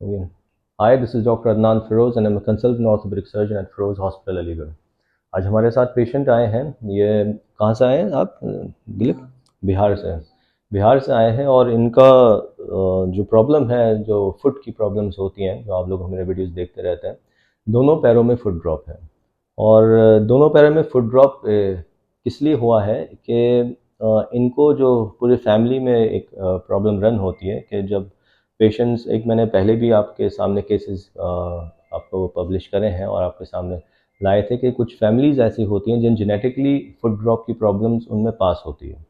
Okay. Hi, this is Dr. Adnan Feroz and I'm a consultant orthopedic surgeon at Feroz Hospital, Aligarh. आज हमारे साथ patient आए हैं। ये कहाँ से आए हैं आप? दिलीप? बिहार से। बिहार से आए हैं और इनका जो प्रॉब्लम है, जो फुट की प्रॉब्लम्स होती हैं, जो आप लोग हमारे वीडियोस देखते रहते हैं, दोनों पैरों में फुट ड्रॉप है। और दोनों पैरों में फुट ड्रॉप किस लिए हुआ है कि इनको जो पूरे फैमिली में एक प्रॉब्लम रन होती है कि जब पेशेंट्स, एक मैंने पहले भी आपके सामने केसेस आपको पब्लिश करे हैं और आपके सामने लाए थे कि कुछ फैमिलीज़ ऐसी होती हैं जिन जेनेटिकली फुट ड्रॉप की प्रॉब्लम्स उनमें पास होती है।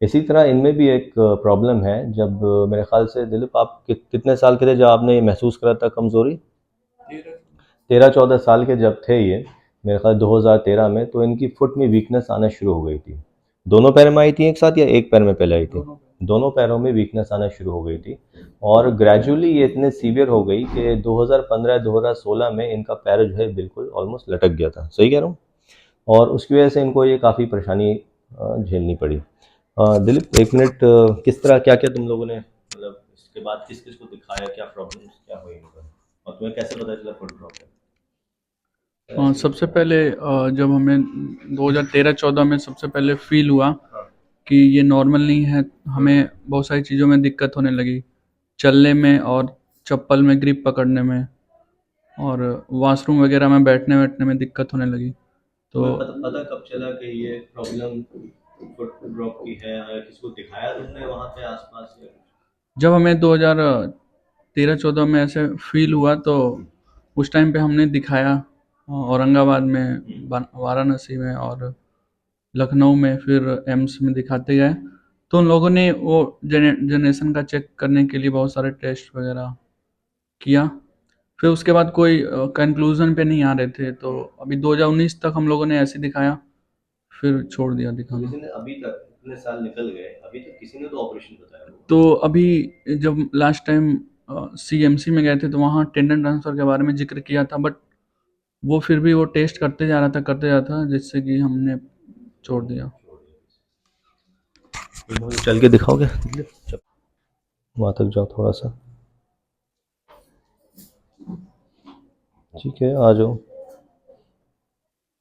इसी तरह इनमें भी एक प्रॉब्लम है। जब मेरे ख्याल से दिलीप, आप कितने साल के थे जब आपने ये महसूस करा था कमज़ोरी? 13-14 साल के जब थे ये, मेरे ख्याल 2013 में, तो इनकी फुट में वीकनेस आना शुरू हो गई थी। दोनों पैर में आई थी एक साथ या एक पैर में पहले आई थी? दोनों पैरों में वीकनेस आना शुरू हो गई थी और ग्रेजुअली ये इतने सीवियर हो गई कि 2015-2016 में इनका पैर जो है बिल्कुल ऑलमोस्ट लटक गया था। सही कह रहा हूँ? और उसकी वजह से इनको ये काफ़ी परेशानी झेलनी पड़ी। दिलीप, एक मिनट, किस तरह क्या क्या तुम लोगों ने, मतलब इसके बाद किस किस को दिखाया, क्या प्रॉब्लम्स क्या हुई इनका, और तुम्हें कैसे पता चला फुट ड्रॉप है? सबसे पहले जब हमें 2013-14 में सबसे पहले फील हुआ हाँ। कि ये नॉर्मल नहीं है, हमें बहुत सारी चीज़ों में दिक्कत होने लगी, चलने में और चप्पल में ग्रिप पकड़ने में, और वॉशरूम वगैरह में बैठने बैठने में दिक्कत होने लगी। तो तुम्हें पता कब चला कि ये प्रॉब्लम फुट ड्रॉप की है, या किसको दिखाया तुमने वहाँ पे आसपास या कुछ? जब हमें 2013-14 में ऐसे फील हुआ तो उस टाइम पे हमने दिखाया, औरंगाबाद में, वाराणसी में और लखनऊ में, फिर एम्स में दिखाते गए। तो उन लोगों ने वो जनरेशन का चेक करने के लिए बहुत सारे टेस्ट वगैरह किया। फिर उसके बाद कोई कंक्लूजन पे नहीं आ रहे थे, तो अभी 2019 तक हम लोगों ने ऐसे दिखाया, फिर छोड़ दिया तो दिखाना। किसी ने अभी तक इतने साल निकल गए, अभी तक किसी ने तो ऑपरेशन बताया होगा? तो अभी जब लास्ट टाइम सीएमसी में गए थे तो वहाँ टेंडन ट्रांसफ़र के बारे में जिक्र किया था, बट वो फिर भी वो टेस्ट करते जा रहा था, जिससे कि हमने छोड़ दिया। मुझे चल के दिखाओगे? वहाँ तक जाओ थोड़ा सा। ठीक है, आ जाओ।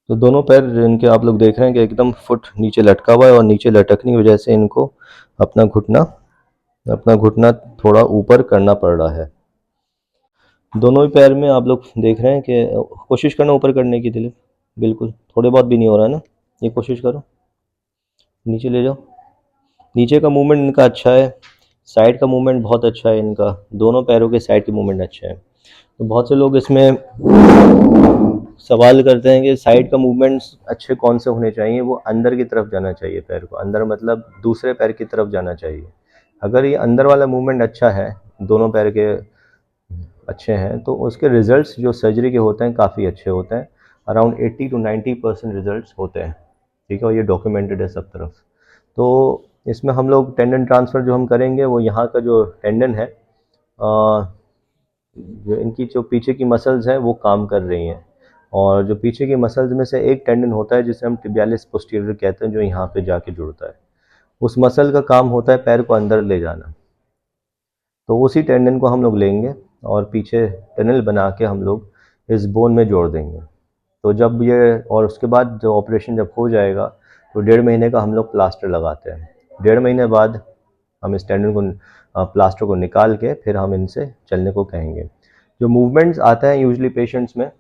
तो दोनों पैर इनके आप लोग देख रहे हैं कि एकदम फुट नीचे लटका हुआ है और नीचे लटकने की वजह से इनको अपना घुटना अपना घुटना थोड़ा ऊपर करना पड़ रहा है। दोनों ही पैर में आप लोग देख रहे हैं कि कोशिश करना ऊपर करने की दिलीप, बिल्कुल थोड़े बहुत भी नहीं हो रहा है ना, ये कोशिश करो, नीचे ले जाओ। नीचे का मूवमेंट इनका अच्छा है, साइड का मूवमेंट बहुत अच्छा है इनका, दोनों पैरों के साइड के मूवमेंट अच्छे हैं। तो बहुत से लोग इसमें सवाल करते हैं कि साइड का मूवमेंट्स अच्छे कौन से होने चाहिए, वो अंदर की तरफ जाना चाहिए, पैर को अंदर मतलब दूसरे पैर की तरफ जाना चाहिए। अगर ये अंदर वाला मूवमेंट अच्छा है, दोनों पैर के अच्छे हैं, तो उसके रिजल्ट्स जो सर्जरी के होते हैं काफ़ी अच्छे होते हैं। अराउंड 80 to 90% रिजल्ट्स होते हैं। ठीक है, और ये डॉक्यूमेंटेड है सब तरफ। तो इसमें हम लोग टेंडन ट्रांसफ़र जो हम करेंगे, वो यहाँ का जो टेंडन है, जो इनकी जो पीछे की मसल्स हैं वो काम कर रही हैं, और जो पीछे की मसल्स में से एक टेंडन होता है जिसे हम टिबियालिस पोस्टीरियर कहते हैं, जो यहाँ पे जाके जुड़ता है। उस मसल का काम होता है पैर को अंदर ले जाना। तो उसी टेंडन को हम लोग लेंगे और पीछे टनल बना के हम लोग इस बोन में जोड़ देंगे। तो जब ये, और उसके बाद जो ऑपरेशन जब हो जाएगा, तो 1.5 महीने का हम लोग प्लास्टर लगाते हैं। 1.5 महीने बाद हम इस टेंडन को, प्लास्टर को निकाल के फिर हम इनसे चलने को कहेंगे। जो मूवमेंट्स आते हैं यूजली पेशेंट्स में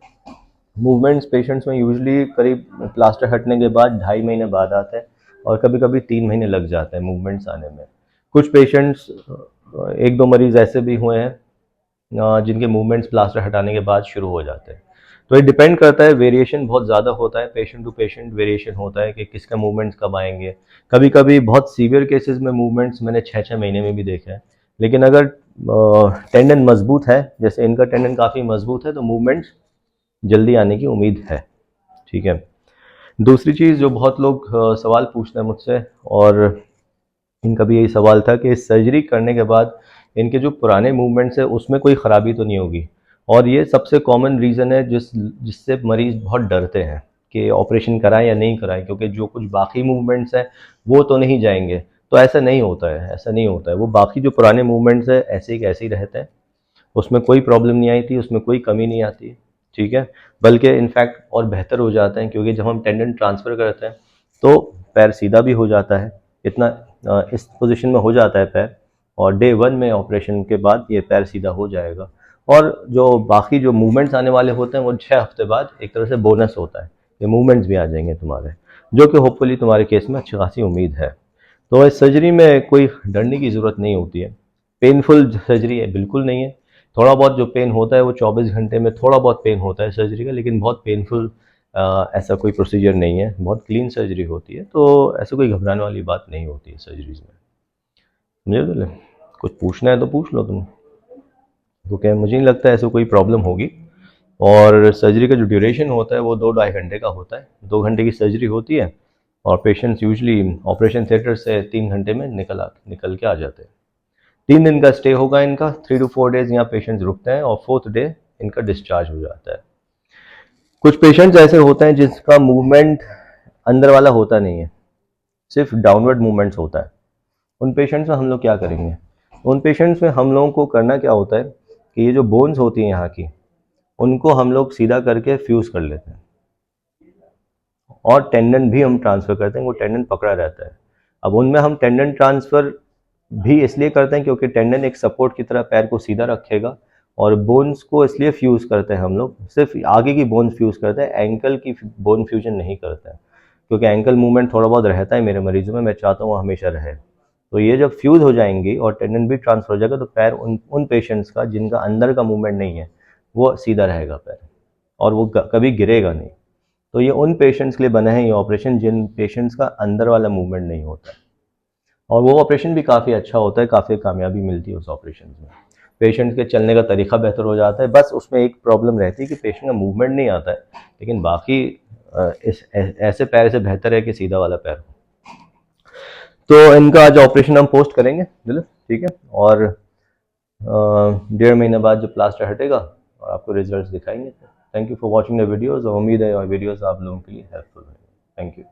यूजली करीब प्लास्टर हटने के बाद 2.5 महीने बाद आते हैं, और कभी कभी 3 महीने लग जाते हैं मूवमेंट्स आने में। कुछ पेशेंट्स, एक दो मरीज ऐसे भी हुए हैं जिनके मूवमेंट्स प्लास्टर हटाने के बाद शुरू हो जाते हैं। तो ये डिपेंड करता है, वेरिएशन बहुत ज़्यादा होता है, पेशेंट टू पेशेंट वेरिएशन होता है कि किसका मूवमेंट्स कब आएंगे। कभी कभी बहुत सीवियर केसेस में मूवमेंट्स मैंने 6-6 महीने में भी देखे हैं। लेकिन अगर टेंडन मजबूत है, जैसे इनका टेंडन काफ़ी मजबूत है, तो मूवमेंट्स जल्दी आने की उम्मीद है। ठीक है। दूसरी चीज़ जो बहुत लोग सवाल पूछते हैं मुझसे, और इनका भी यही सवाल था कि सर्जरी करने के बाद इनके जो पुराने मूवमेंट्स है उसमें कोई ख़राबी तो नहीं होगी। और ये सबसे कॉमन रीज़न है जिससे मरीज़ बहुत डरते हैं कि ऑपरेशन कराएं या नहीं कराएं, क्योंकि जो कुछ बाकी मूवमेंट्स हैं वो तो नहीं जाएंगे। तो ऐसा नहीं होता है, ऐसा नहीं होता है। वो बाकी जो पुराने मूवमेंट्स है ऐसे ही रहते हैं। उसमें कोई प्रॉब्लम नहीं आई थी, उसमें कोई कमी नहीं आती, ठीक है। बल्कि इनफैक्ट और बेहतर हो जाता है, क्योंकि जब हम टेंडन ट्रांसफ़र करते हैं तो पैर सीधा भी हो जाता है, इतना इस पोजीशन में हो जाता है पैर, और डे 1 में ऑपरेशन के बाद ये पैर सीधा हो जाएगा। और जो बाकी जो मूवमेंट्स आने वाले होते हैं वो 6 हफ्ते बाद एक तरह से बोनस होता है, ये मूवमेंट्स भी आ जाएंगे तुम्हारे, जो कि होपफुली तुम्हारे केस में अच्छी खासी उम्मीद है। तो इस सर्जरी में कोई डरने की ज़रूरत नहीं होती है, पेनफुल सर्जरी है बिल्कुल नहीं है। थोड़ा बहुत जो पेन होता है वो 24 घंटे में थोड़ा बहुत पेन होता है सर्जरी का, लेकिन बहुत पेनफुल ऐसा कोई प्रोसीजर नहीं है, बहुत क्लीन सर्जरी होती है, तो ऐसा कोई घबराने वाली बात नहीं होती है सर्जरीज में, समझे बोले। कुछ पूछना है तो पूछ लो तुम, तो क्या मुझे नहीं लगता ऐसे कोई प्रॉब्लम होगी। और सर्जरी का जो ड्यूरेशन होता है वो 2-2.5 घंटे का होता है, 2 घंटे की सर्जरी होती है, और पेशेंट्स यूजली ऑपरेशन थिएटर से 3 घंटे में निकल के आ जाते हैं। 3 दिन का स्टे होगा इनका, 3 to 4 days यहाँ पेशेंट्स रुकते हैं, और 4th डे इनका डिस्चार्ज हो जाता है। कुछ पेशेंट्स ऐसे होते हैं जिसका मूवमेंट अंदर वाला होता नहीं है, सिर्फ डाउनवर्ड मूवमेंट्स होता है। उन पेशेंट्स में हम लोग क्या करेंगे, उन पेशेंट्स में हम लोगों को करना क्या होता है कि ये जो बोन्स होती हैं यहाँ की, उनको हम लोग सीधा करके फ्यूज़ कर लेते हैं, और टेंडन भी हम ट्रांसफ़र करते हैं, वो टेंडन पकड़ा रहता है। अब उनमें हम टेंडन ट्रांसफ़र भी इसलिए करते हैं क्योंकि टेंडन एक सपोर्ट की तरह पैर को सीधा रखेगा, और बोन्स को इसलिए फ्यूज़ करते हैं हम लोग, सिर्फ आगे की बोन्स फ्यूज़ करते हैं, एंकल की बोन फ्यूजन नहीं करते हैं, क्योंकि एंकल मूवमेंट थोड़ा बहुत रहता है मेरे मरीजों में, मैं चाहता हूँ वो हमेशा रहे। तो ये जब फ्यूज़ हो जाएंगी और टेंडन भी ट्रांसफर हो जाएगा, तो पैर उन पेशेंट्स का जिनका अंदर का मूवमेंट नहीं है वो सीधा रहेगा पैर, और वो कभी गिरेगा नहीं। तो ये उन पेशेंट्स के लिए बना है ये ऑपरेशन जिन पेशेंट्स का अंदर वाला मूवमेंट नहीं होता है, और वो ऑपरेशन भी काफ़ी अच्छा होता है, काफ़ी कामयाबी मिलती है उस ऑपरेशन में। पेशेंट के चलने का तरीका बेहतर हो जाता है, बस उसमें एक प्रॉब्लम रहती है कि पेशेंट का मूवमेंट नहीं आता है, लेकिन बाकी ऐसे पैर से बेहतर है कि सीधा वाला पैर हो। तो इनका आज ऑपरेशन हम पोस्ट करेंगे, ठीक है, और 1.5 महीने बाद जो प्लास्टर हटेगा और आपको रिजल्ट्स दिखाएंगे। Thank you for watching the videos, और उम्मीद है वीडियोज़ आप लोगों के लिए हेल्पफुल होंगे। Thank you.